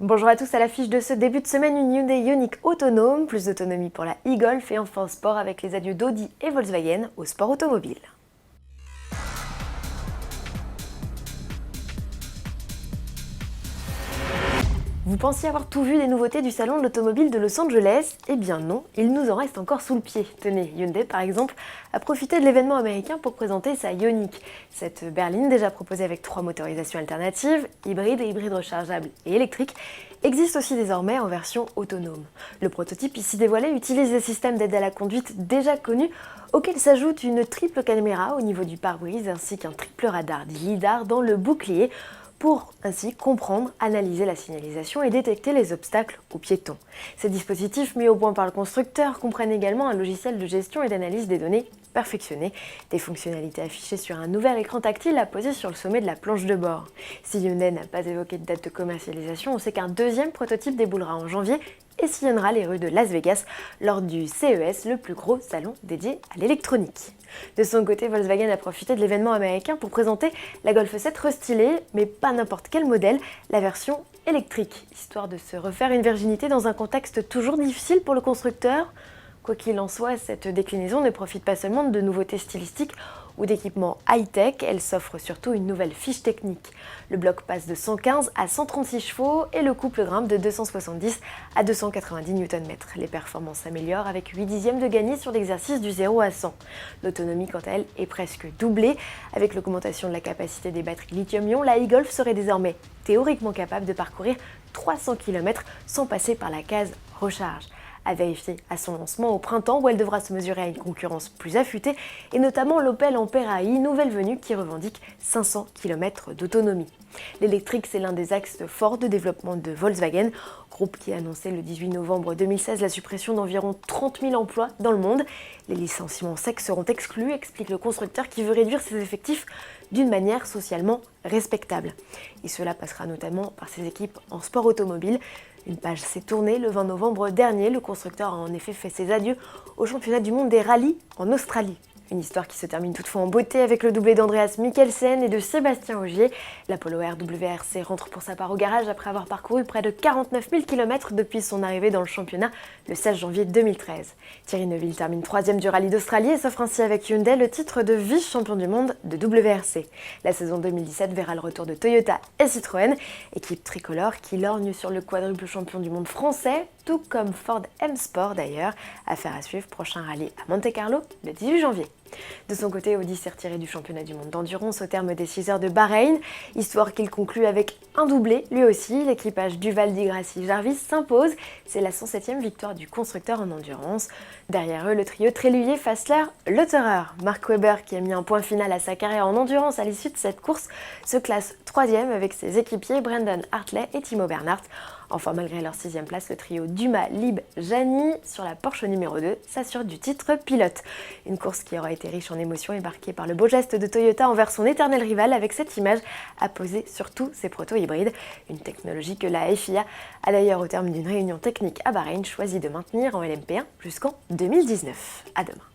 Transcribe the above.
Bonjour à tous, à l'affiche de ce début de semaine, une Hyundai Ioniq autonome, plus d'autonomie pour la e-Golf et enfin au sport avec les adieux d'Audi et Volkswagen au sport automobile. Vous pensiez avoir tout vu des nouveautés du salon de l'automobile de Los Angeles? Eh bien non, il nous en reste encore sous le pied. Tenez, Hyundai par exemple a profité de l'événement américain pour présenter sa Ioniq. Cette berline, déjà proposée avec 3 motorisations alternatives, hybride et hybride rechargeable et électrique, existe aussi désormais en version autonome. Le prototype ici dévoilé utilise des systèmes d'aide à la conduite déjà connus, auxquels s'ajoute une triple caméra au niveau du pare-brise ainsi qu'un triple radar dit lidar dans le bouclier, pour ainsi comprendre, analyser la signalisation et détecter les obstacles aux piétons. Ces dispositifs mis au point par le constructeur comprennent également un logiciel de gestion et d'analyse des données perfectionné, des fonctionnalités affichées sur un nouvel écran tactile à poser sur le sommet de la planche de bord. Si Hyundai n'a pas évoqué de date de commercialisation, on sait qu'un deuxième prototype déboulera en janvier et sillonnera les rues de Las Vegas lors du CES, le plus gros salon dédié à l'électronique. De son côté, Volkswagen a profité de l'événement américain pour présenter la Golf 7 restylée, mais pas n'importe quel modèle, la version électrique, histoire de se refaire une virginité dans un contexte toujours difficile pour le constructeur. Quoi qu'il en soit, cette déclinaison ne profite pas seulement de nouveautés stylistiques ou d'équipements high-tech, elle s'offre surtout une nouvelle fiche technique. Le bloc passe de 115 à 136 chevaux et le couple grimpe de 270 à 290 Nm. Les performances s'améliorent avec 8 dixièmes de gagné sur l'exercice du 0 à 100. L'autonomie, quant à elle, est presque doublée. Avec l'augmentation de la capacité des batteries lithium-ion, la e-Golf serait désormais théoriquement capable de parcourir 300 km sans passer par la case recharge. À vérifier à son lancement au printemps où elle devra se mesurer à une concurrence plus affûtée et notamment l'Opel Ampera i, nouvelle venue qui revendique 500 km d'autonomie. L'électrique, c'est l'un des axes forts de développement de Volkswagen, groupe qui a annoncé le 18 novembre 2016 la suppression d'environ 30 000 emplois dans le monde. Les licenciements secs seront exclus, explique le constructeur qui veut réduire ses effectifs d'une manière socialement respectable. Et cela passera notamment par ses équipes en sport automobile. Une page s'est tournée le 20 novembre dernier. Le constructeur a en effet fait ses adieux au championnat du monde des rallyes en Australie. Une histoire qui se termine toutefois en beauté avec le doublé d'Andreas Mikkelsen et de Sébastien Ogier. La Polo Air WRC rentre pour sa part au garage après avoir parcouru près de 49 000 km depuis son arrivée dans le championnat le 16 janvier 2013. Thierry Neuville termine 3e du rallye d'Australie et s'offre ainsi avec Hyundai le titre de vice-champion du monde de WRC. La saison 2017 verra le retour de Toyota et Citroën, équipe tricolore qui lorgne sur le quadruple champion du monde français, tout comme Ford M-Sport d'ailleurs. Affaire à suivre, prochain rallye à Monte-Carlo le 18 janvier. De son côté, Audi s'est retiré du championnat du monde d'endurance au terme des 6 heures de Bahreïn, histoire qu'il conclue avec un doublé. Lui aussi, l'équipage Duval di Grassi Jarvis s'impose. C'est la 107e victoire du constructeur en endurance. Derrière eux, le trio Tréluyer, Fassler, Lotterer. Mark Webber, qui a mis un point final à sa carrière en endurance à l'issue de cette course, se classe 3e avec ses équipiers Brendan Hartley et Timo Bernhard. Enfin, malgré leur 6e place, le trio Dumas, Lieb, Jani sur la Porsche numéro 2 s'assure du titre pilote. Une course qui aura été riche en émotions et marquée par le beau geste de Toyota envers son éternel rival avec cette image apposée sur tous ses proto-hybrides. Une technologie que la FIA a d'ailleurs au terme d'une réunion technique à Bahreïn choisi de maintenir en LMP1 jusqu'en 2019. À demain.